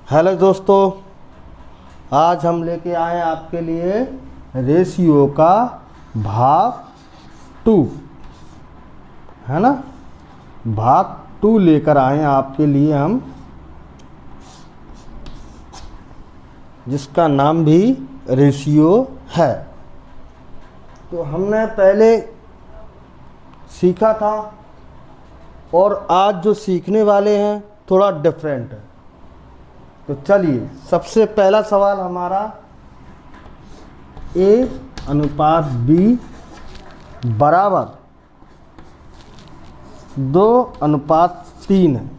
Hello दोस्तों, आज हम लेके आए हैं आपके लिए रेशियो का भाग 2, है ना। भाग 2 लेकर आए हैं आपके लिए हम, जिसका नाम भी रेशियो है। तो हमने पहले सीखा था और आज जो सीखने वाले हैं थोड़ा डिफरेंट है। तो चलिए, सबसे पहला सवाल हमारा A/B बराबर 2/3 है।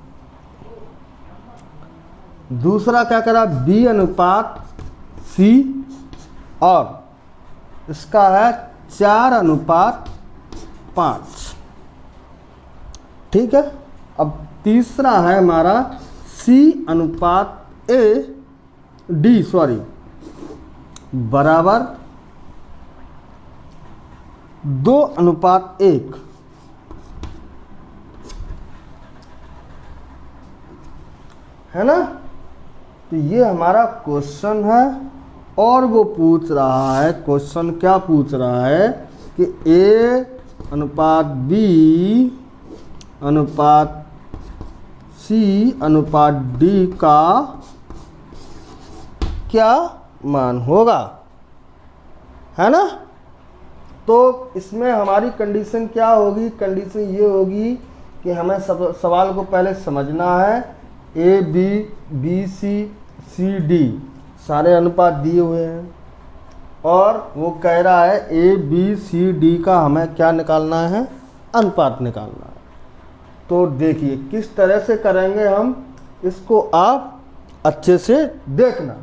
दूसरा क्या करा, B/C और इसका है 4/5। ठीक है। अब तीसरा है हमारा C/D बराबर 2/1, है ना। तो ये हमारा क्वेश्चन है और वो पूछ रहा है, क्वेश्चन क्या पूछ रहा है कि A/B/C/D का क्या मान होगा, है ना। तो इसमें हमारी कंडीशन क्या होगी, कंडीशन ये होगी कि हमें सवाल को पहले समझना है। A/B/C/D सारे अनुपात दिए हुए हैं और वो कह रहा है A/B/C/D का हमें क्या निकालना है, अनुपात निकालना है। तो देखिए किस तरह से करेंगे हम इसको, आप अच्छे से देखना।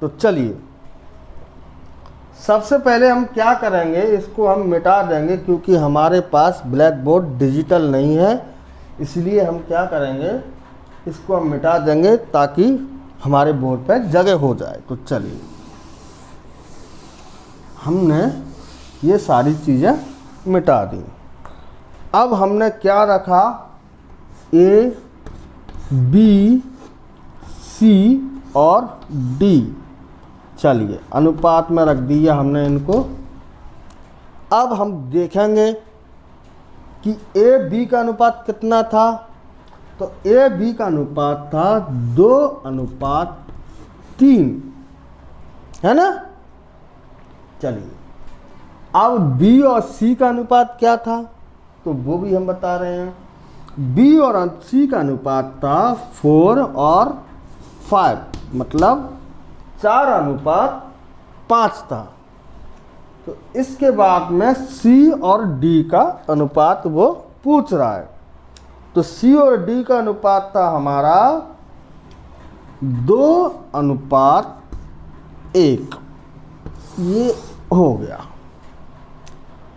तो चलिए, सबसे पहले हम क्या करेंगे, इसको हम मिटा देंगे क्योंकि हमारे पास ब्लैक बोर्ड डिजिटल नहीं है। इसलिए हम क्या करेंगे, इसको हम मिटा देंगे ताकि हमारे बोर्ड पर जगह हो जाए। तो चलिए, हमने ये सारी चीज़ें मिटा दी। अब हमने क्या रखा, A/B/C और D। चलिए, अनुपात में रख दिया हमने इनको। अब हम देखेंगे कि A/B का अनुपात कितना था। तो A/B का अनुपात था 2/3, है ना। चलिए, अब B और C का अनुपात क्या था, तो वो भी हम बता रहे हैं। B और C का अनुपात था 4 और 5, मतलब 4/5 था। तो इसके बाद में C और D का अनुपात वो पूछ रहा है। तो C और D का अनुपात था हमारा 2/1। ये हो गया।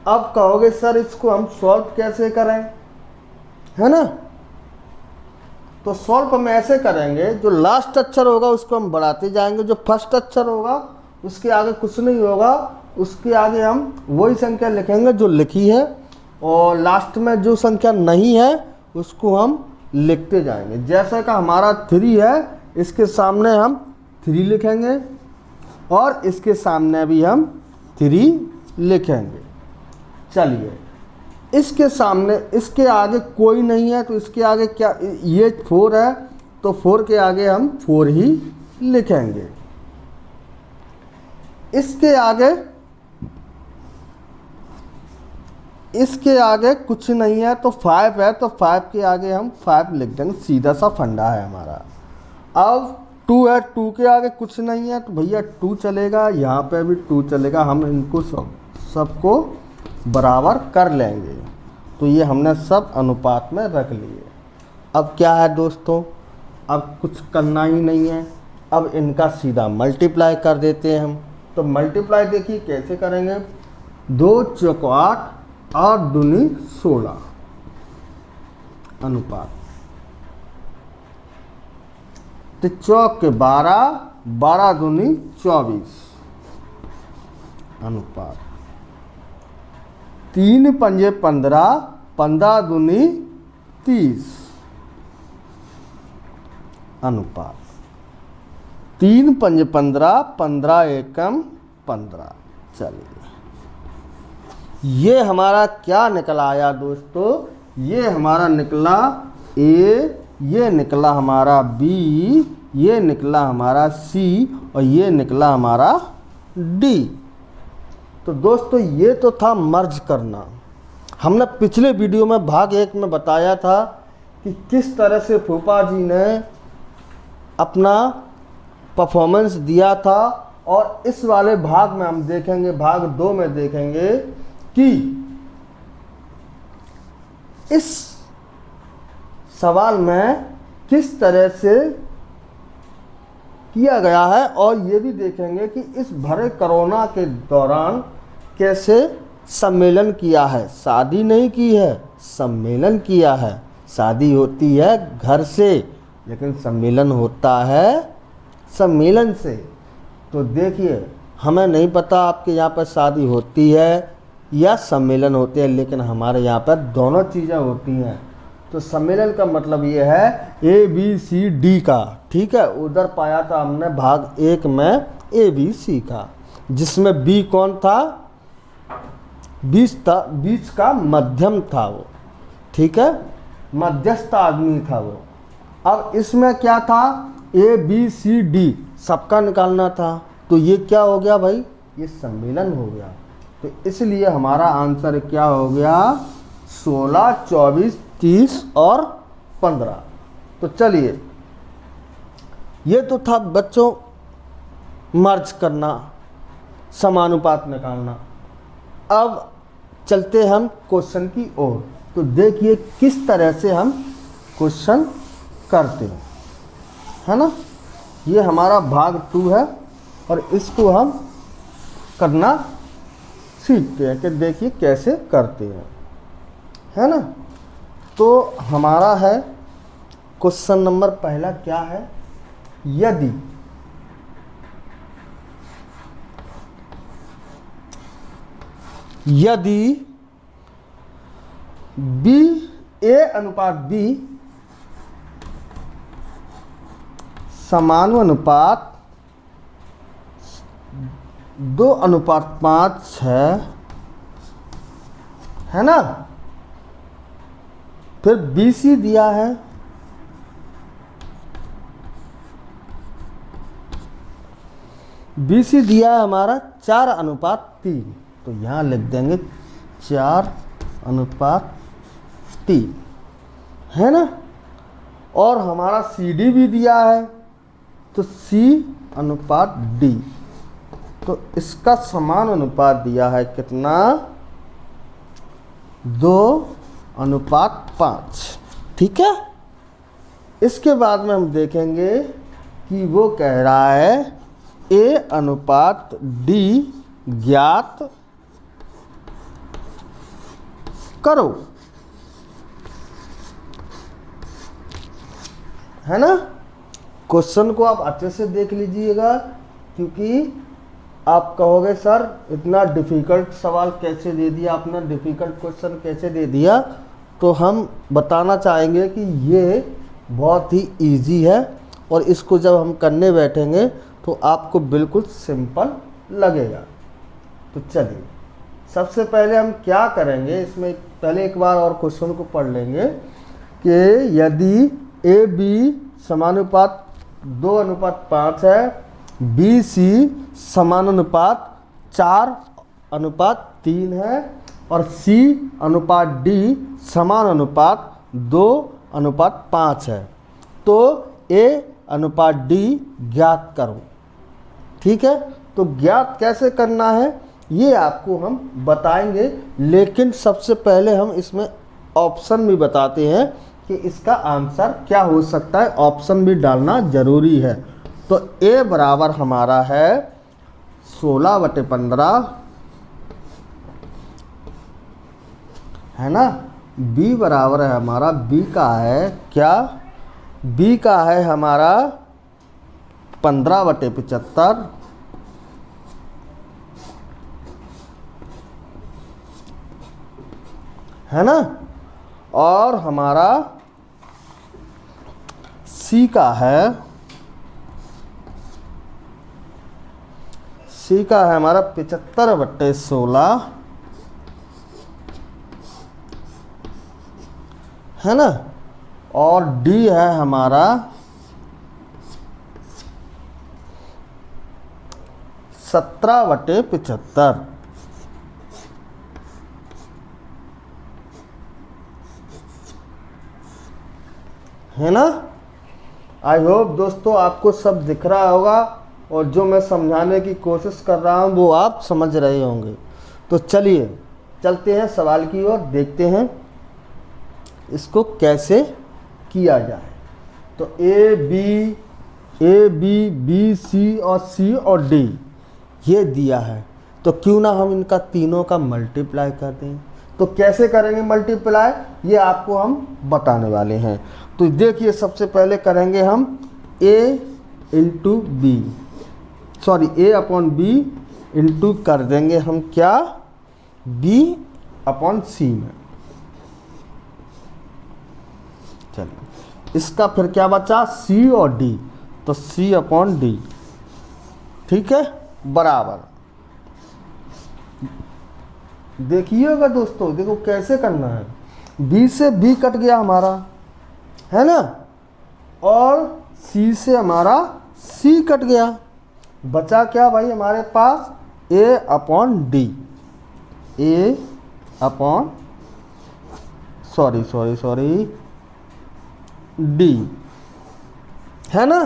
अब कहोगे सर इसको हम सॉल्व कैसे करें, है ना। तो सॉल्व हम ऐसे करेंगे, जो लास्ट अक्षर होगा उसको हम बढ़ाते जाएंगे, जो फर्स्ट अक्षर होगा उसके आगे कुछ नहीं होगा, उसके आगे हम वही संख्या लिखेंगे जो लिखी है, और लास्ट में जो संख्या नहीं है उसको हम लिखते जाएंगे। जैसे का हमारा 3 है, इसके सामने हम 3 लिखेंगे और इसके सामने भी हम 3 लिखेंगे। चलिए, इसके सामने, इसके आगे कोई नहीं है तो इसके आगे क्या, ये 4 है तो 4 के आगे हम 4 ही लिखेंगे। इसके आगे कुछ नहीं है तो 5 है तो 5 के आगे हम 5 लिख देंगे। सीधा सा फंडा है हमारा। अब 2 है, 2 के आगे कुछ नहीं है तो भैया 2 चलेगा, यहाँ पे भी 2 चलेगा। हम इनको सबको बराबर कर लेंगे। तो ये हमने सब अनुपात में रख लिए। अब क्या है दोस्तों, अब कुछ करना ही नहीं है, अब इनका सीधा मल्टीप्लाई कर देते हैं हम। तो मल्टीप्लाई देखिए कैसे करेंगे, 2 चौक 8, 8 दूनी 16 अनुपात, तो चौक के 12, 12 दूनी 24 अनुपात, 3 पंजे 15, 15 दूनी 30 अनुपात। 3 पंज 15, 15 एकम 15। चलिए ये हमारा क्या निकला आया दोस्तों, ये हमारा निकला ए, ये निकला हमारा बी, ये निकला हमारा सी और ये निकला हमारा डी। तो दोस्तों ये तो था मर्ज करना। हमने पिछले वीडियो में भाग 1 में बताया था कि किस तरह से फूफा जी ने अपना परफॉर्मेंस दिया था, और इस वाले भाग में हम देखेंगे, भाग 2 में देखेंगे कि इस सवाल में किस तरह से किया गया है, और ये भी देखेंगे कि इस भरे कोरोना के दौरान कैसे सम्मेलन किया है। शादी नहीं की है, सम्मेलन किया है। शादी होती है घर से, लेकिन सम्मेलन होता है सम्मेलन से। तो देखिए, हमें नहीं पता आपके यहाँ पर शादी होती है या सम्मेलन होते हैं, लेकिन हमारे यहाँ पर दोनों चीज़ें होती हैं। तो सम्मेलन का मतलब ये है ABCD का, ठीक है। उधर पाया था हमने भाग 1 में ABC का, जिसमें B कौन था, बीच का मध्यम था वो, ठीक है, मध्यस्थ आदमी था वो। अब इसमें क्या था, ABCD सबका निकालना था। तो ये क्या हो गया भाई, ये सम्मेलन हो गया। तो इसलिए हमारा आंसर क्या हो गया, 16, 24, 30 और 15। तो चलिए, ये तो था बच्चों मर्ज करना, समानुपात निकालना। अब चलते हम क्वेश्चन की ओर। तो देखिए किस तरह से हम क्वेश्चन करते हैं, है ना। ये हमारा भाग 2 है और इसको हम करना सीखते हैं कि देखिए कैसे करते हैं, है ना। तो हमारा है क्वेश्चन नंबर पहला क्या है, यदि A अनुपात B समानुपात 2:5 है ना। फिर BC दिया है हमारा 4:3। तो यहाँ लिख देंगे 4:3, है ना। और हमारा CD भी दिया है, तो C/D। तो इसका समान अनुपात दिया है कितना, 2:5, ठीक है। इसके बाद में हम देखेंगे कि वो कह रहा है A/D ज्ञात करो, है ना। क्वेश्चन को आप अच्छे से देख लीजिएगा, क्योंकि आप कहोगे सर इतना डिफ़िकल्ट सवाल कैसे दे दिया आपने, डिफ़िकल्ट क्वेश्चन कैसे दे दिया। तो हम बताना चाहेंगे कि ये बहुत ही इजी है, और इसको जब हम करने बैठेंगे तो आपको बिल्कुल सिंपल लगेगा। तो चलिए, सबसे पहले हम क्या करेंगे, इसमें पहले एक बार और क्वेश्चन को पढ़ लेंगे कि यदि AB समानुपात 2:5 है, BC समानुपात 4:3 है, और C/D समानुपात 2:5 है, तो A/D ज्ञात करो, ठीक है। तो ज्ञात कैसे करना है ये आपको हम बताएंगे, लेकिन सबसे पहले हम इसमें ऑप्शन भी बताते हैं कि इसका आंसर क्या हो सकता है। ऑप्शन भी डालना ज़रूरी है। तो A बराबर हमारा है 16/15, है ना। B बराबर है हमारा, B का है क्या, B का है हमारा 15/75, है ना। और हमारा C का है सी का है हमारा 75/16, है ना, और डी है हमारा 17/75, है ना। आई होप दोस्तों आपको सब दिख रहा होगा और जो मैं समझाने की कोशिश कर रहा हूँ वो आप समझ रहे होंगे। तो चलिए चलते हैं सवाल की ओर, देखते हैं इसको कैसे किया जाए। तो ए बी बी सी और सी और डी ये दिया है, तो क्यों ना हम इनका तीनों का मल्टीप्लाई कर दें। तो कैसे करेंगे मल्टीप्लाई, ये आपको हम बताने वाले हैं। तो देखिए सबसे पहले करेंगे हम ए इंटू बी, सॉरी ए अपॉन बी इंटू कर देंगे हम क्या, बी अपॉन सी में। चलिए इसका फिर क्या बचा, सी और डी, तो सी अपॉन डी, ठीक है, बराबर। देखिएगा दोस्तों, देखो कैसे करना है, बी से बी कट गया हमारा, है ना, और सी से हमारा सी कट गया, बचा क्या भाई हमारे पास, ए अपॉन डी, ए अपॉन सॉरी डी, है ना।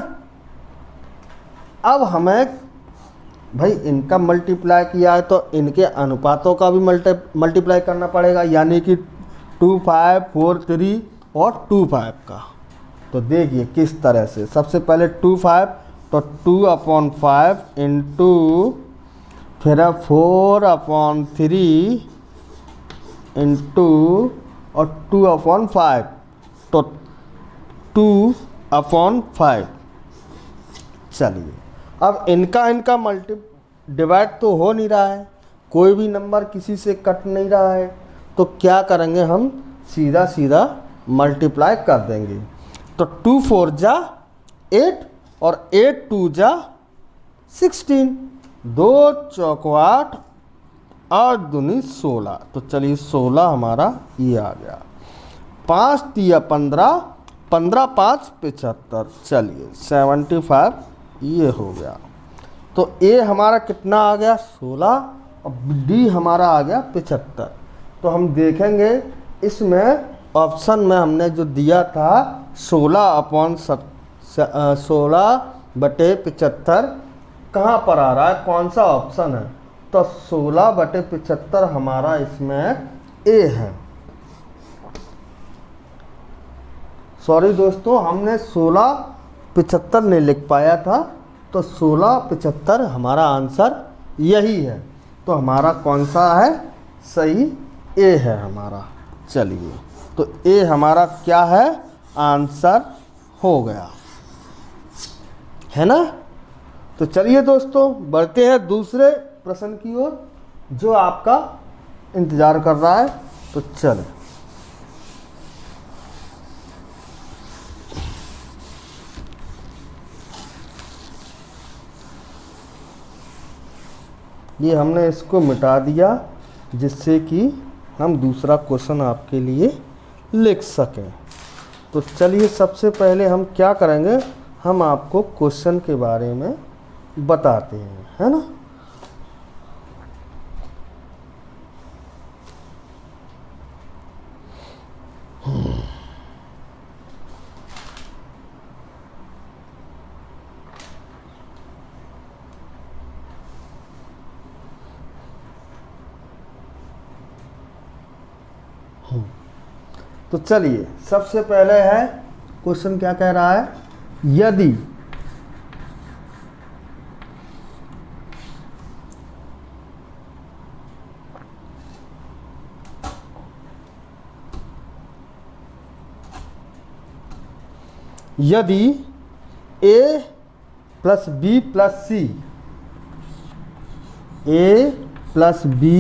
अब हमें भाई इनका मल्टीप्लाई किया है तो इनके अनुपातों का भी मल्टीप्लाई करना पड़ेगा, यानी कि 2, 5, 4, 3 और 2, 5 का। तो देखिए किस तरह से, सबसे पहले 2, 5, तो 2/5 इंटू फिर 4/3 इंटू और 2/5, तो 2/5। चलिए अब इनका डिवाइड तो हो नहीं रहा है, कोई भी नंबर किसी से कट नहीं रहा है, तो क्या करेंगे हम, सीधा मल्टीप्लाई कर देंगे। तो 2 4 जा 8 और 8 2 जा 16, 2 चौक 8, 8 दूनी 16, तो चलिए 16 हमारा ये आ गया। 5 तिया 15, 15 5 75, चलिए 75 ये हो गया। तो ए हमारा कितना आ गया, 16, और डी हमारा आ गया 75। तो हम देखेंगे इसमें ऑप्शन में हमने जो दिया था 16/75 कहाँ पर आ रहा है, कौन सा ऑप्शन है, तो 16/75 हमारा इसमें ए है। सॉरी दोस्तों, हमने 16/75 नहीं लिख पाया था, तो 16/75 हमारा आंसर यही है। तो हमारा कौन सा है, सही ए है हमारा। चलिए तो ए हमारा क्या है, आंसर हो गया, है ना। तो चलिए दोस्तों बढ़ते हैं दूसरे प्रश्न की ओर जो आपका इंतज़ार कर रहा है। तो चलें, ये हमने इसको मिटा दिया जिससे कि हम दूसरा क्वेश्चन आपके लिए लिख सकें। तो चलिए सबसे पहले हम क्या करेंगे, हम आपको क्वेश्चन के बारे में बताते हैं, है ना। तो चलिए सबसे पहले है क्वेश्चन, क्या कह रहा है, यदि a plus b plus c, a plus b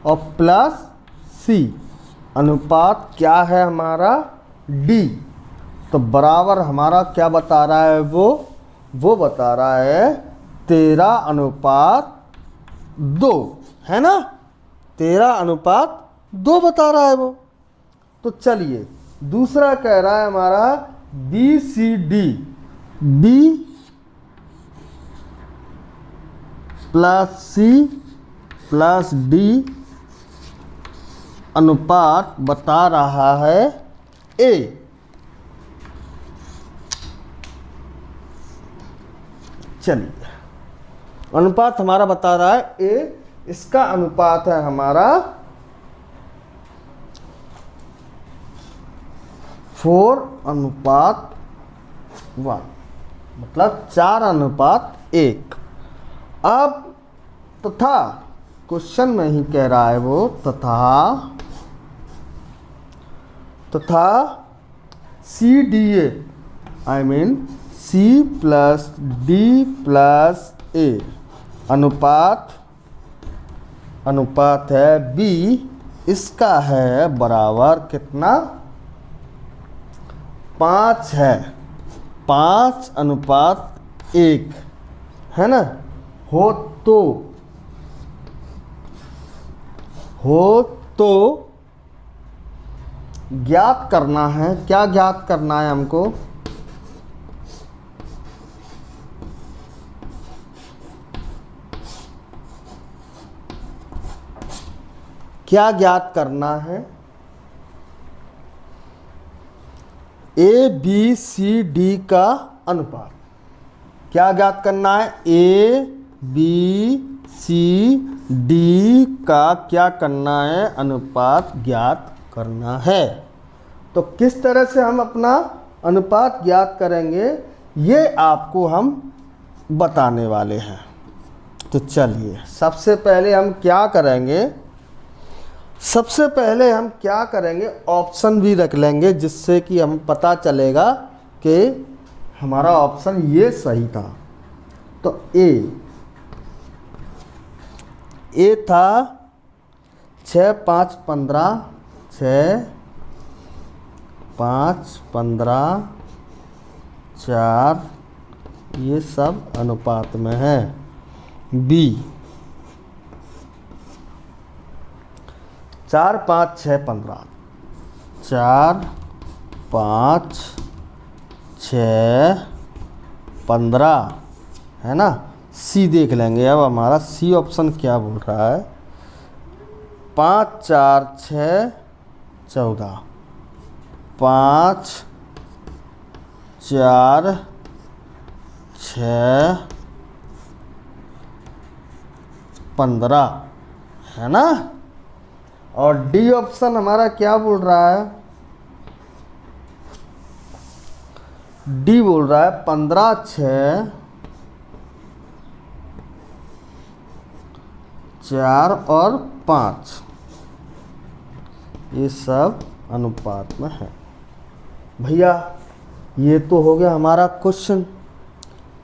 और प्लस सी अनुपात क्या है हमारा, D, तो बराबर हमारा क्या बता रहा है, वो बता रहा है 13/8 2 है ना, 13:2 बता रहा है वो। तो चलिए दूसरा कह रहा है हमारा BCD, B + C + D अनुपात बता रहा है A। चलिए अनुपात हमारा बता रहा है A, इसका अनुपात है हमारा 4:1, मतलब 4:1। अब तथा क्वेश्चन में ही कह रहा है वो, तथा CDA, I mean C + D + A अनुपात है B, इसका है बराबर कितना, 5 है, 5:1 है ना। हो तो ज्ञात करना है, क्या ज्ञात करना है हमको, क्या ज्ञात करना है, ABCD का अनुपात। क्या ज्ञात करना है, ABCD का क्या करना है, अनुपात ज्ञात करना है। तो किस तरह से हम अपना अनुपात ज्ञात करेंगे ये आपको हम बताने वाले हैं। तो चलिए सबसे पहले हम क्या करेंगे, ऑप्शन भी रख लेंगे, जिससे कि हम पता चलेगा कि हमारा ऑप्शन ये सही था। तो ए था 6, 5, 15, 6, 5, 15, 4, ये सब अनुपात में है। बी 4, 5, 6, 15, 4, 5, 6, 15 है ना। सी देख लेंगे अब हमारा सी ऑप्शन क्या बोल रहा है, 5, 4, 6, 14, 5, 4, 6, 15 है ना। और डी ऑप्शन हमारा क्या बोल रहा है, डी बोल रहा है 15, 6, 4 और 5, ये सब अनुपात में है। भैया ये तो हो गया हमारा क्वेश्चन,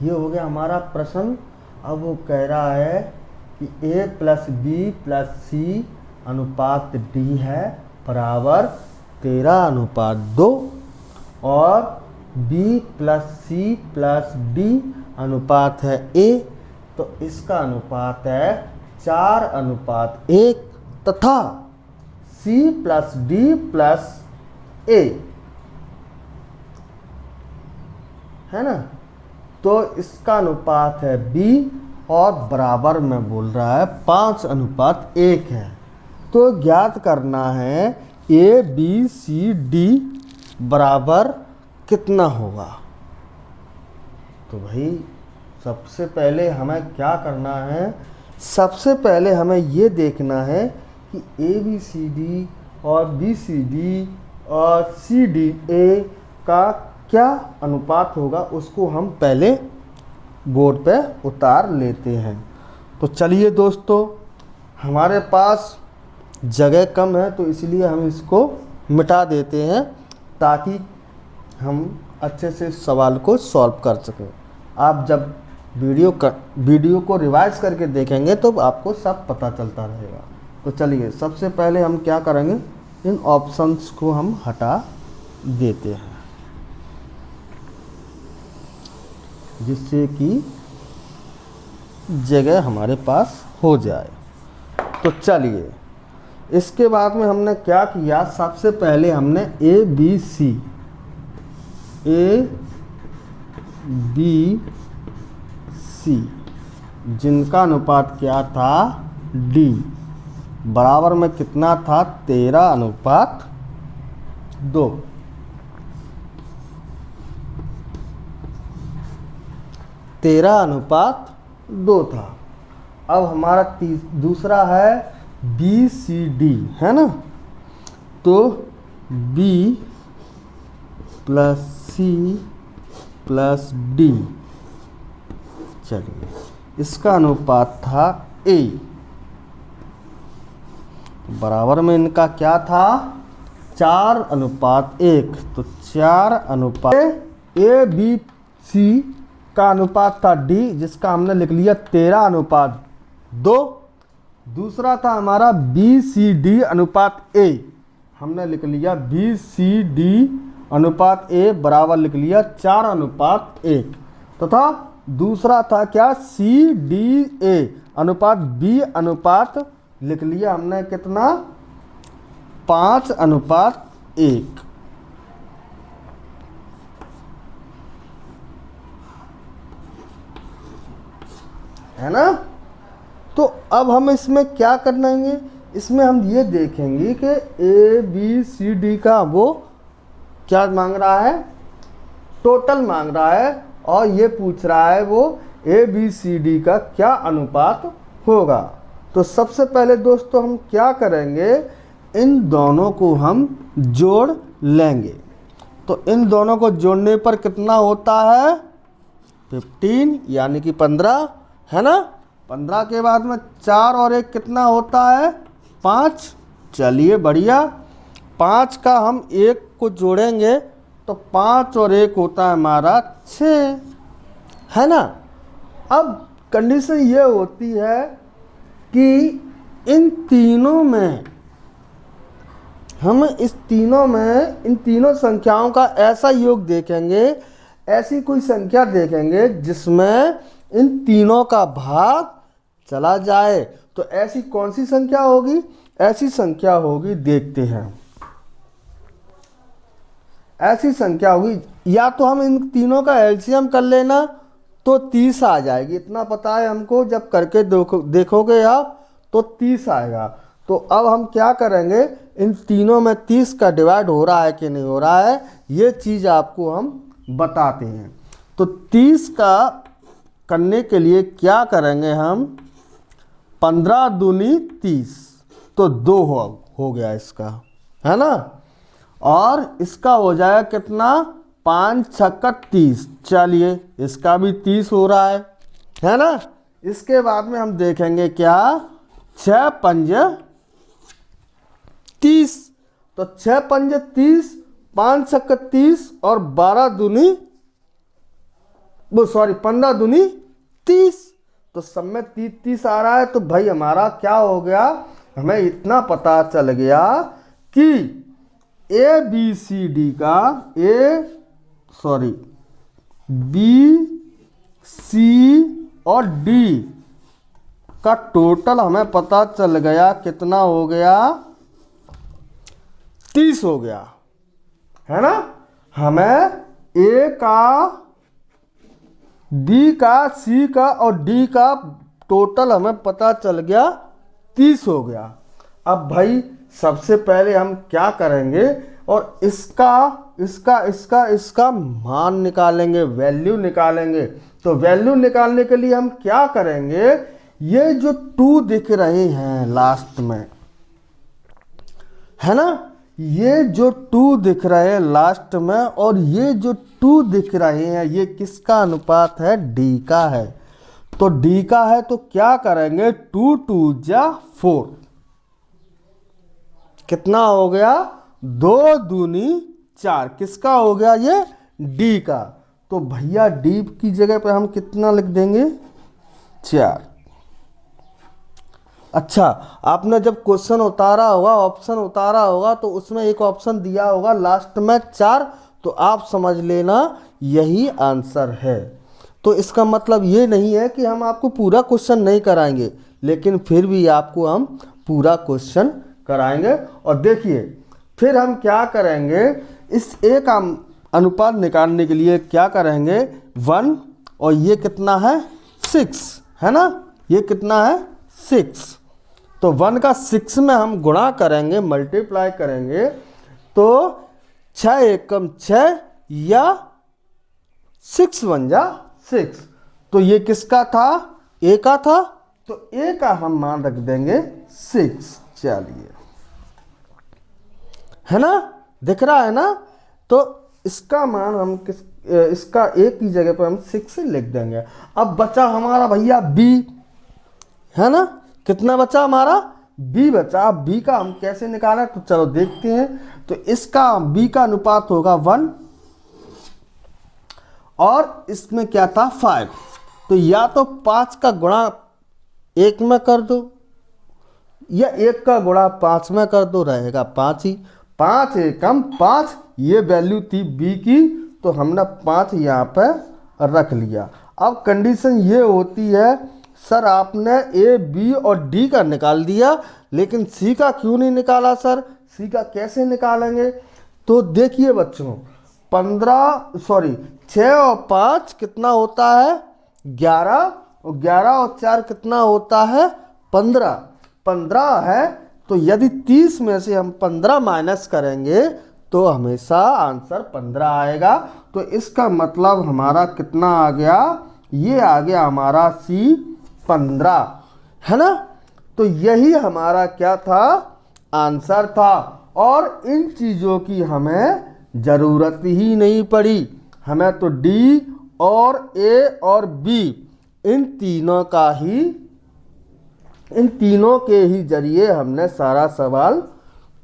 ये हो गया हमारा प्रश्न। अब वो कह रहा है कि A + B + C अनुपात D है बराबर 13:2 और B + C + D अनुपात है A, तो इसका अनुपात है 4:1 तथा C + D + A है ना, तो इसका अनुपात है B और बराबर में बोल रहा है 5:1 है। तो ज्ञात करना है ABCD बराबर कितना होगा। तो भाई सबसे पहले हमें क्या करना है, सबसे पहले हमें ये देखना है कि ABCD और BCD और CDA का क्या अनुपात होगा, उसको हम पहले बोर्ड पे उतार लेते हैं। तो चलिए दोस्तों, हमारे पास जगह कम है तो इसलिए हम इसको मिटा देते हैं ताकि हम अच्छे से सवाल को सॉल्व कर सकें। आप जब वीडियो को रिवाइज करके देखेंगे तो आपको सब पता चलता रहेगा। तो चलिए सबसे पहले हम क्या करेंगे, इन ऑप्शंस को हम हटा देते हैं जिससे कि जगह हमारे पास हो जाए। तो चलिए इसके बाद में हमने क्या किया, सबसे पहले हमने ए बी सी जिनका अनुपात क्या था डी, बराबर में कितना था 13:2। 13:2 था। अब हमारा दूसरा है बी सी डी, है ना। तो b plus c plus d, चलिए इसका अनुपात था ए, बराबर में इनका क्या था 4:1। तो 4 ए बी सी का अनुपात था डी, जिसका हमने लिख लिया 13:2। दूसरा था हमारा बी सी डी अनुपात ए, हमने लिख लिया बी सी डी अनुपात ए बराबर लिख लिया 4:1। तथा दूसरा था क्या सी डी ए अनुपात बी अनुपात लिख लिया हमने कितना 5:1, है ना। तो अब हम इसमें क्या करनाएंगे, इसमें हम ये देखेंगे कि ए बी सी डी का वो क्या मांग रहा है, टोटल मांग रहा है, और ये पूछ रहा है वो ए बी सी डी का क्या अनुपात होगा। तो सबसे पहले दोस्तों हम क्या करेंगे, इन दोनों को हम जोड़ लेंगे। तो इन दोनों को जोड़ने पर कितना होता है 15 यानी कि 15, है ना। 15 के बाद में 4 और 1 कितना होता है 5। चलिए बढ़िया, 5 का हम 1 को जोड़ेंगे तो 5 और 1 होता है हमारा 6, है ना। अब कंडीशन ये होती है कि इन तीनों में हम इन तीनों संख्याओं का ऐसा योग देखेंगे, ऐसी कोई संख्या देखेंगे जिसमें इन तीनों का भाग चला जाए। तो ऐसी कौन सी संख्या होगी, ऐसी संख्या होगी, देखते हैं। ऐसी संख्या होगी, या तो हम इन तीनों का एलसीएम कर लेना तो 30 आ जाएगी, इतना पता है हमको, जब करके देखोगे आप तो 30 आएगा। तो अब हम क्या करेंगे, इन तीनों में 30 का डिवाइड हो रहा है कि नहीं हो रहा है, ये चीज़ आपको हम बताते हैं। तो 30 का करने के लिए क्या करेंगे हम, 15 दूनी 30, तो 2 हो गया इसका, है ना। और इसका हो जाएगा कितना 5 छक्का 30, चलिए इसका भी 30 हो रहा है ना। इसके बाद में हम देखेंगे क्या 6 पंजे 30, तो 6 पंजे 30, 5 छक्का 30 और 15 दूनी 30, तो सब में 30 आ रहा है। तो भाई हमारा क्या हो गया, हमें इतना पता चल गया कि ए बी सी डी का बी सी और डी का टोटल हमें पता चल गया कितना हो गया 30 हो गया, है ना। हमें ए का, बी का, सी का और डी का टोटल हमें पता चल गया 30 हो गया। अब भाई सबसे पहले हम क्या करेंगे, और इसका मान निकालेंगे, वैल्यू निकालेंगे। तो वैल्यू निकालने के लिए हम क्या करेंगे, ये जो 2 दिख रहे हैं लास्ट में, है ना, ये जो 2 दिख रहे हैं लास्ट में और ये जो 2 दिख रहे हैं, ये किसका अनुपात है, डी का है। तो डी का है तो क्या करेंगे 2 2 जा 4, कितना हो गया 2 दूनी 4, किसका हो गया ये डी का। तो भैया डी की जगह पे हम कितना लिख देंगे 4। अच्छा, आपने जब क्वेश्चन उतारा होगा, ऑप्शन उतारा होगा, तो उसमें एक ऑप्शन दिया होगा लास्ट में 4, तो आप समझ लेना यही आंसर है। तो इसका मतलब ये नहीं है कि हम आपको पूरा क्वेश्चन नहीं कराएंगे, लेकिन फिर भी आपको हम पूरा क्वेश्चन कराएंगे। और देखिए फिर हम क्या करेंगे, इस ए का अनुपात निकालने के लिए क्या करेंगे, 1 और ये कितना है 6 है ना, ये कितना है 6। तो 1 का 6 में हम गुणा करेंगे, मल्टीप्लाई करेंगे, तो 6 एकम 6 या 6 बन जा 6। तो ये किसका था, ए का था, तो ए का हम मान रख देंगे 6। चलिए, है ना, दिख रहा है ना। तो इसका मान हम इसका ए की जगह पर हम 6 लिख देंगे। अब बचा हमारा भैया बी, है ना, कितना बचा हमारा बी बचा। अब बी का हम कैसे निकालें, तो चलो देखते हैं। तो इसका बी का अनुपात होगा 1 और इसमें क्या था 5। तो या तो 5 का गुणा 1 में कर दो, या 1 का गुणा 5 में कर दो, रहेगा 5 ही। 5 एकम 5, ये वैल्यू थी बी की, तो हमने 5 यहाँ पर रख लिया। अब कंडीशन ये होती है, सर आपने ए बी और डी का निकाल दिया, लेकिन सी का क्यों नहीं निकाला सर, सी का कैसे निकालेंगे। तो देखिए बच्चों, 6 और 5 कितना होता है 11, और 11 और 4 कितना होता है 15 है। तो यदि 30 में से हम 15 माइनस करेंगे तो हमेशा आंसर 15 आएगा। तो इसका मतलब हमारा कितना आ गया, ये आ गया हमारा सी 15, है ना। तो यही हमारा क्या था, आंसर था। और इन चीज़ों की हमें ज़रूरत ही नहीं पड़ी, हमें तो डी और ए और बी इन तीनों के ही जरिए हमने सारा सवाल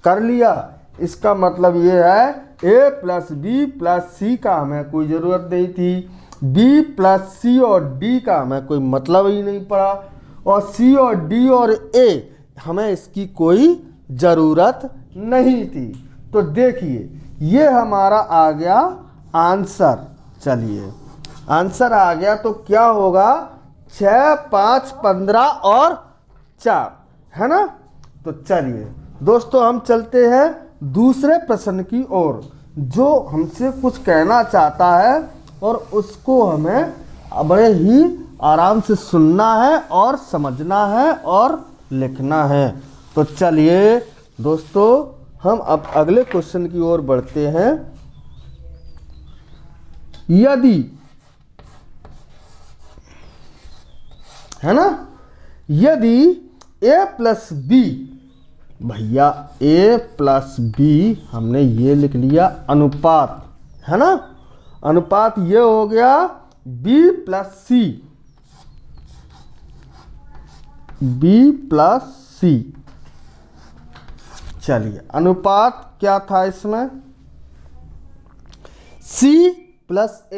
कर लिया। इसका मतलब ये है ए प्लस बी प्लस सी का हमें कोई ज़रूरत नहीं थी, बी प्लस सी और डी का हमें कोई मतलब ही नहीं पड़ा, और सी और डी और ए हमें इसकी कोई ज़रूरत नहीं थी। तो देखिए ये हमारा आ गया आंसर। चलिए आंसर आ गया, तो क्या होगा 6, 5, 15 और 4, है ना। तो चलिए दोस्तों हम चलते हैं दूसरे प्रश्न की ओर, जो हमसे कुछ कहना चाहता है और उसको हमें बड़े ही आराम से सुनना है और समझना है और लिखना है। तो चलिए दोस्तों हम अब अगले क्वेश्चन की ओर बढ़ते हैं। यदि, है ना, यदि a प्लस बी, भैया a प्लस बी हमने ये लिख लिया अनुपात, है ना, अनुपात ये हो गया b प्लस सी, b प्लस सी। चलिए अनुपात क्या था इसमें, c प्लस a।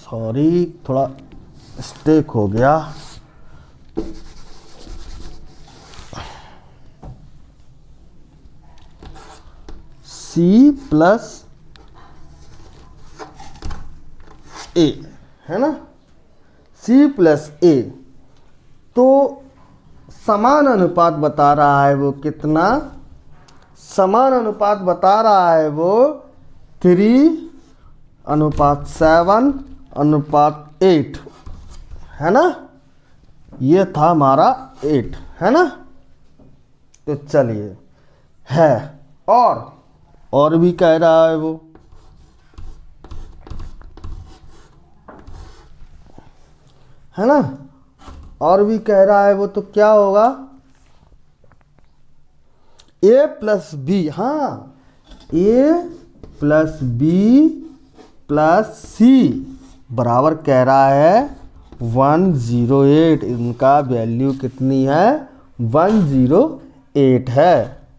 सॉरी थोड़ा स्टेक हो गया। C प्लस ए, है ना, C प्लस ए। तो समान अनुपात बता रहा है वो कितना, समान अनुपात बता रहा है वो 3:7:8, है ना, ये था हमारा 8, है ना। तो चलिए है, और भी कह रहा है वो, है ना, और भी कह रहा है वो। तो क्या होगा a प्लस बी, हाँ a प्लस बी प्लस सी बराबर कह रहा है 108। इनका वैल्यू कितनी है 108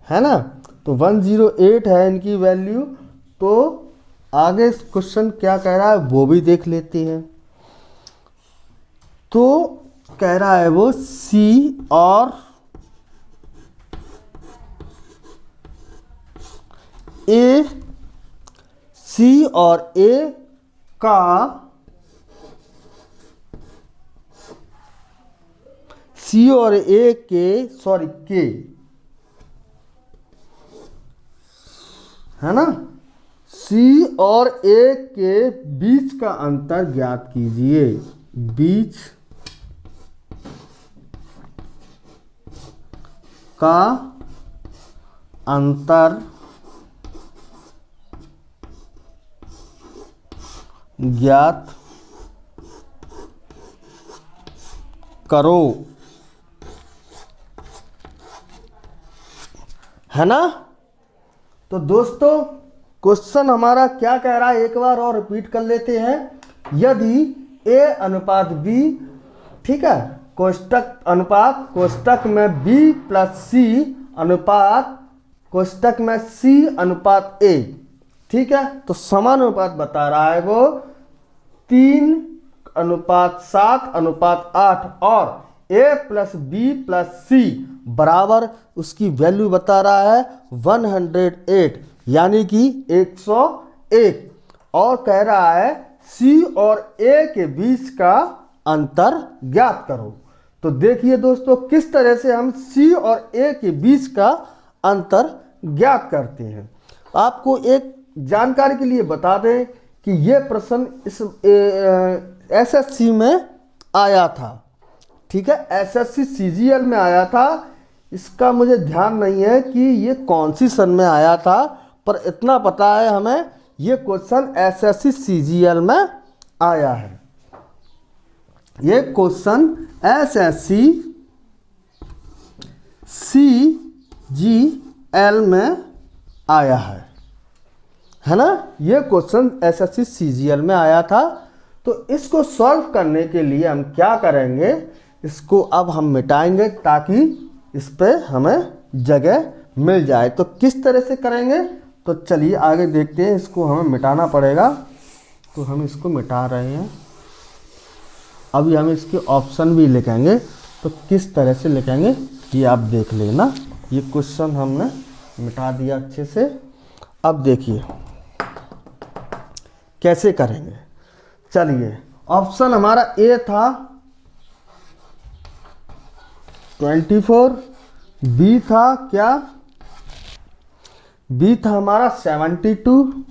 है ना। तो 108 है इनकी वैल्यू। तो आगे क्वेश्चन क्या कह रहा है वो भी देख लेते हैं। तो कह रहा है वो C और ए सी और ए का सी और ए के सॉरी के, है ना, सी और ए के बीच का अंतर ज्ञात कीजिए। बीच का अंतर ज्ञात करो, है ना। तो दोस्तों क्वेश्चन हमारा क्या कह रहा है, एक बार और रिपीट कर लेते हैं। यदि ए अनुपात बी, ठीक है, कोष्टक अनुपात कोष्टक में b प्लस सी अनुपात कोष्टक में c अनुपात a, ठीक है, तो समान अनुपात बता रहा है वो 3:7:8 और a plus b plus c बराबर उसकी वैल्यू बता रहा है 108, यानी कि 101, और कह रहा है c और a के बीच का अंतर ज्ञात करो। तो देखिए दोस्तों किस तरह से हम c और a के बीच का अंतर ज्ञात करते हैं। आपको एक जानकारी के लिए बता दें कि ये प्रश्न इस एसएससी में आया था, ठीक है, एसएससी सीजीएल में आया था। इसका मुझे ध्यान नहीं है कि ये कौन सी सन में आया था, पर इतना पता है हमें ये क्वेश्चन एसएससी सीजीएल में आया है। ये क्वेश्चन एसएससी सीजीएल में आया है ना। ये क्वेश्चन एसएससी सीजीएल में आया था। तो इसको सॉल्व करने के लिए हम क्या करेंगे, इसको अब हम मिटाएंगे ताकि इस पे हमें जगह मिल जाए। तो किस तरह से करेंगे, तो चलिए आगे देखते हैं। इसको हमें मिटाना पड़ेगा, तो हम इसको मिटा रहे हैं। अभी हम इसके ऑप्शन भी लिखेंगे, तो किस तरह से लिखेंगे ये आप देख लेना। ये क्वेश्चन हमने मिटा दिया अच्छे से। अब देखिए कैसे करेंगे। चलिए ऑप्शन हमारा ए था 24, बी था क्या, बी था हमारा 72,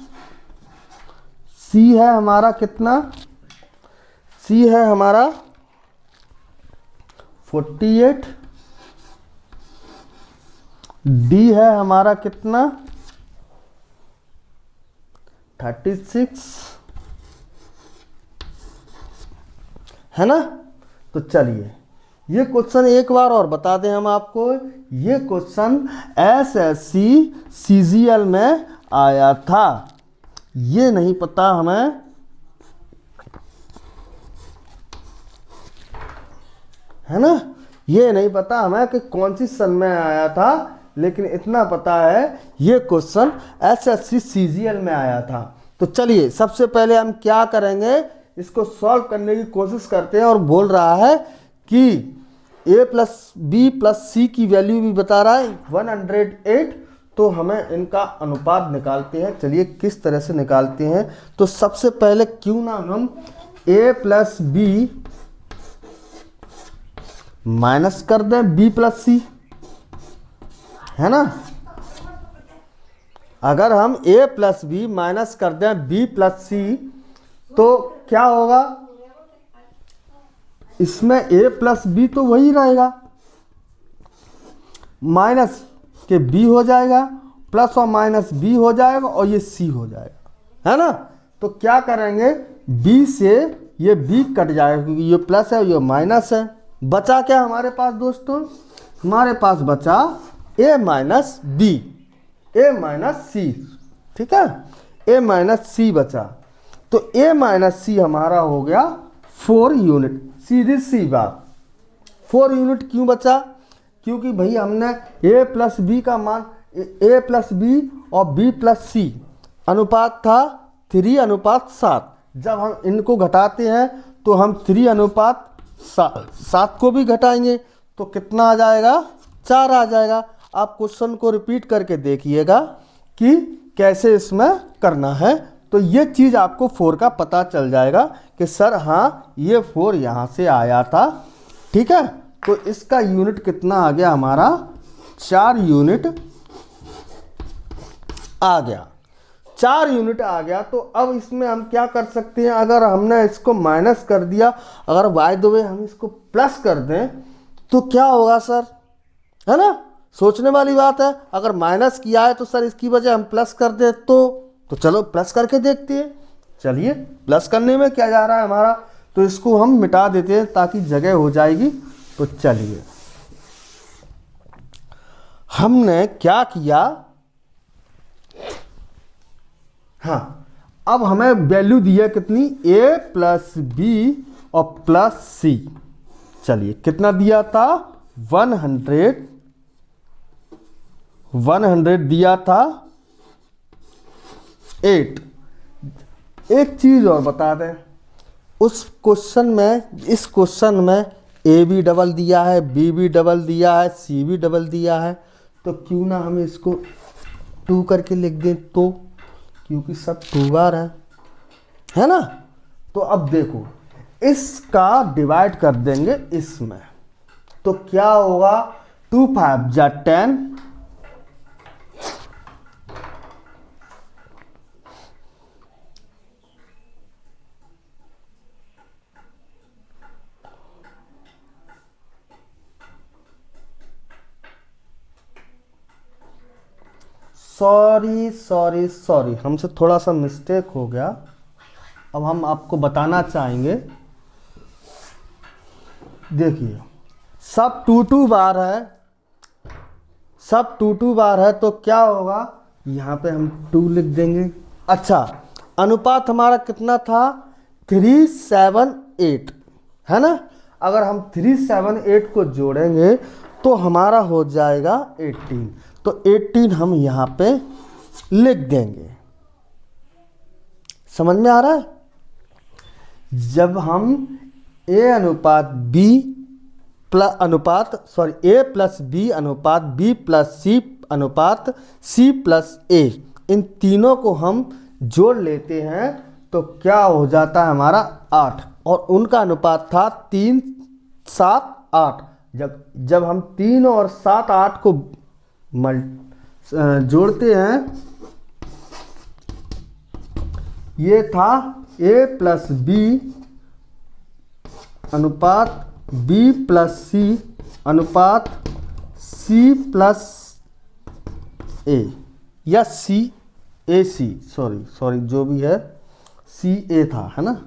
सी है हमारा कितना, सी है हमारा 48, डी है हमारा कितना 36, है ना। तो चलिए ये क्वेश्चन एक बार और बता दें हम आपको। ये क्वेश्चन एसएससी सीजीएल में आया था। ये नहीं पता हमें, है ना, ये नहीं पता हमें कि कौन सी सन में आया था, लेकिन इतना पता है ये क्वेश्चन एसएससी सीजीएल में आया था। तो चलिए सबसे पहले हम क्या करेंगे, इसको सॉल्व करने की कोशिश करते हैं। और बोल रहा है कि a प्लस बी प्लस सी की वैल्यू भी बता रहा है 108, तो हमें इनका अनुपात निकालते हैं। चलिए किस तरह से निकालते हैं। तो सबसे पहले क्यों ना हम a प्लस बी माइनस कर दें b प्लस सी, है ना। अगर हम a प्लस बी माइनस कर दें b प्लस सी तो क्या होगा, इसमें a प्लस बी तो वही रहेगा, माइनस के b हो जाएगा, प्लस और माइनस b हो जाएगा और ये c हो जाएगा, है ना। तो क्या करेंगे, b से ये b कट जाएगा क्योंकि ये प्लस है ये माइनस है। बचा क्या हमारे पास दोस्तों, हमारे पास बचा a minus b, a minus c, ठीक है, a माइनस सी बचा। तो a माइनस सी हमारा हो गया 4 यूनिट। सीधी सी बात, 4 यूनिट क्यों बचा, क्योंकि भाई हमने a प्लस बी का मान, a प्लस बी और b प्लस सी अनुपात था 3:7। जब हम इनको घटाते हैं तो हम 3:7 को भी घटाएंगे तो कितना आ जाएगा, 4 आ जाएगा। आप क्वेश्चन को रिपीट करके देखिएगा। कि कैसे इसमें करना है। तो ये चीज़ आपको 4 का पता चल जाएगा कि सर हाँ ये 4 यहाँ से आया था, ठीक है। तो इसका यूनिट कितना आ गया हमारा, 4 यूनिट आ गया, 4 यूनिट आ गया। तो अब इसमें हम क्या कर सकते हैं, अगर हमने इसको माइनस कर दिया, अगर बाय द वे हम इसको प्लस कर दें तो क्या होगा सर, है ना, सोचने वाली बात है। अगर माइनस किया है तो सर इसकी वजह हम प्लस कर दें तो चलो प्लस करके देखते हैं। चलिए प्लस करने में क्या जा रहा है हमारा, तो इसको हम मिटा देते हैं ताकि जगह हो जाएगी। तो चलिए हमने क्या किया, हाँ अब हमें वैल्यू दी है कितनी, a प्लस बी और प्लस सी। चलिए कितना दिया था, 100 दिया था 8। एक चीज और बता दें, उस क्वेश्चन में, इस क्वेश्चन में ए भी डबल दिया है, बी भी डबल दिया है, सी भी डबल दिया है। तो क्यों ना हम इसको 2 करके लिख दें, तो क्योंकि सब 2 बार है ना। तो अब देखो इसका डिवाइड कर देंगे इसमें, तो क्या होगा, 2 5 जा 10, सॉरी हमसे थोड़ा सा मिस्टेक हो गया। अब हम आपको बताना चाहेंगे, देखिए सब 2 बार है, सब 2 बार है, तो क्या होगा, यहाँ पे हम 2 लिख देंगे। अच्छा अनुपात हमारा कितना था, 3 7 8 है ना। अगर हम 3 7 8 को जोड़ेंगे तो हमारा हो जाएगा 18। तो 18 हम यहाँ पे लिख देंगे। समझ में आ रहा है, जब हम ए प्लस बी अनुपात बी प्लस सी अनुपात सी प्लस ए, इन तीनों को हम जोड़ लेते हैं तो क्या हो जाता है हमारा 8, और उनका अनुपात था 3 7 8। जब हम 3 और 7 8 को जोड़ते हैं, ये था a प्लस बी अनुपात b प्लस सी अनुपात c प्लस a, या सी ए सी, सॉरी जो भी है सी ए था, है ना।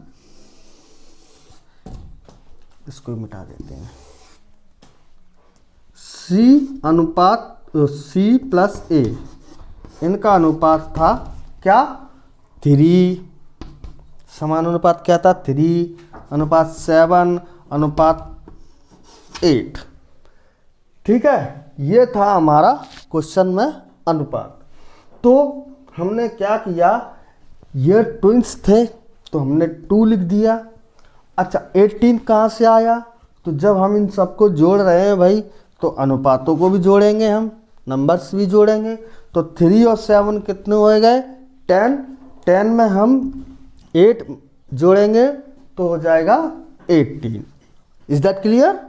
इसको मिटा देते हैं, c अनुपात c प्लस ए, इनका अनुपात था क्या, 3, समान अनुपात क्या था, 3 अनुपात 7 अनुपात 8। ठीक है, ये था हमारा क्वेश्चन में अनुपात। तो हमने क्या किया, ये ट्विंस थे तो हमने 2 लिख दिया। अच्छा 18 कहाँ से आया, तो जब हम इन सबको जोड़ रहे हैं भाई, तो अनुपातों को भी जोड़ेंगे, हम नंबर्स भी जोड़ेंगे। तो 3 और 7 कितने हो गए, 10, 10 में हम 8 जोड़ेंगे तो हो जाएगा 18। इज दैट क्लियर,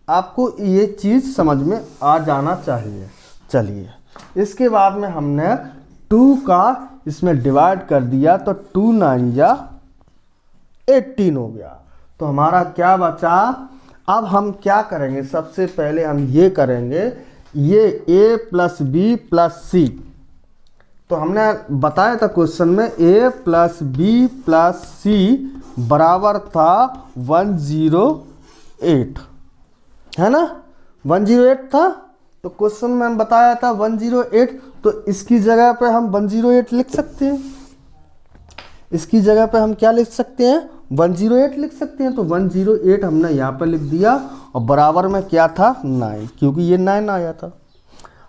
आपको ये चीज़ समझ में आ जाना चाहिए। चलिए इसके बाद में हमने 2 का इसमें डिवाइड कर दिया, तो 2 9 जा 18 हो गया। तो हमारा क्या बचा, अब हम क्या करेंगे, सबसे पहले हम ये करेंगे, ये a प्लस बी प्लस सी, तो हमने बताया था क्वेश्चन में a प्लस बी प्लस सी बराबर था 108, है ना, 108 था। तो क्वेश्चन में हम बताया था 108, तो इसकी जगह पे हम 108 लिख सकते हैं, इसकी जगह पे हम क्या लिख सकते हैं, 108 लिख सकते हैं। तो 108 हमने यहाँ पर लिख दिया, और बराबर में क्या था 9, क्योंकि ये 9 आया था।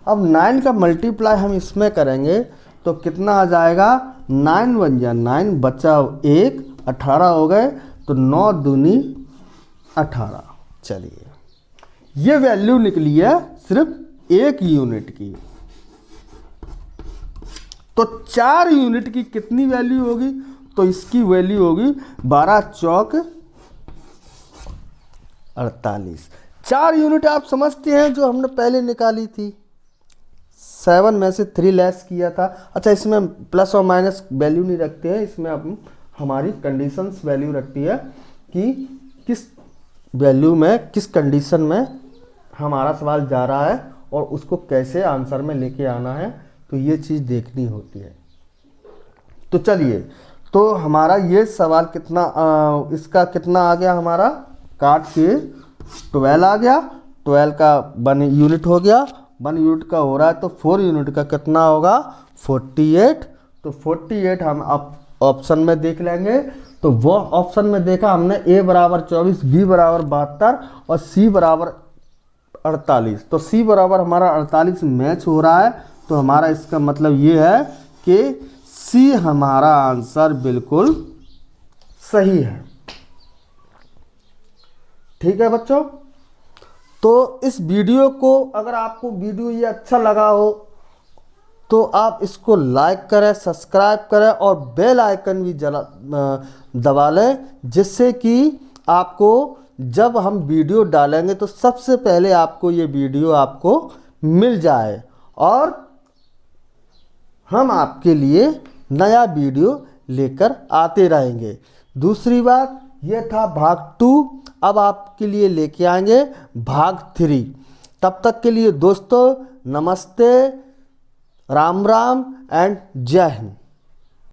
अब 9 का मल्टीप्लाई हम इसमें करेंगे तो कितना आ जाएगा, 9 1 जा 9, बचा 1, 18 हो गए, तो 9 दूनी 18। चलिए ये वैल्यू निकली है सिर्फ 1 यूनिट की। तो 4 यूनिट की कितनी वैल्यू होगी? तो इसकी वैल्यू होगी 12 चौक 48। 4 यूनिट आप समझते हैं जो हमने पहले निकाली थी, 7 में से 3 लेस किया था। अच्छा, इसमें प्लस और माइनस वैल्यू नहीं रखते हैं, इसमें अब हमारी कंडीशंस वैल्यू रखती है कि किस वैल्यू में, किस कंडीशन में हमारा सवाल जा रहा है और उसको कैसे आंसर में लेके आना है, तो ये चीज़ देखनी होती है। तो चलिए, तो हमारा ये सवाल कितना इसका कितना आ गया, हमारा काट के 12 आ गया। 12 का 1 यूनिट हो गया, 1 यूनिट का हो रहा है, तो 4 यूनिट का कितना होगा? 48। तो 48 हम अब ऑप्शन में देख लेंगे। तो वो ऑप्शन में देखा हमने, ए बराबर 24, बी बराबर 72 और सी बराबर 48। तो सी बराबर हमारा 48 मैच हो रहा है। तो हमारा इसका मतलब ये है कि सी हमारा आंसर बिल्कुल सही है। ठीक है बच्चों, तो इस वीडियो को, अगर आपको वीडियो ये अच्छा लगा हो तो आप इसको लाइक करें, सब्सक्राइब करें और बेल आइकन भी दबा लें, जिससे कि आपको जब हम वीडियो डालेंगे तो सबसे पहले आपको ये वीडियो आपको मिल जाए और हम आपके लिए नया वीडियो लेकर आते रहेंगे। दूसरी बात, ये था भाग 2। अब आपके लिए लेके आएंगे भाग 3। तब तक के लिए दोस्तों नमस्ते, राम राम एंड जय हिंद।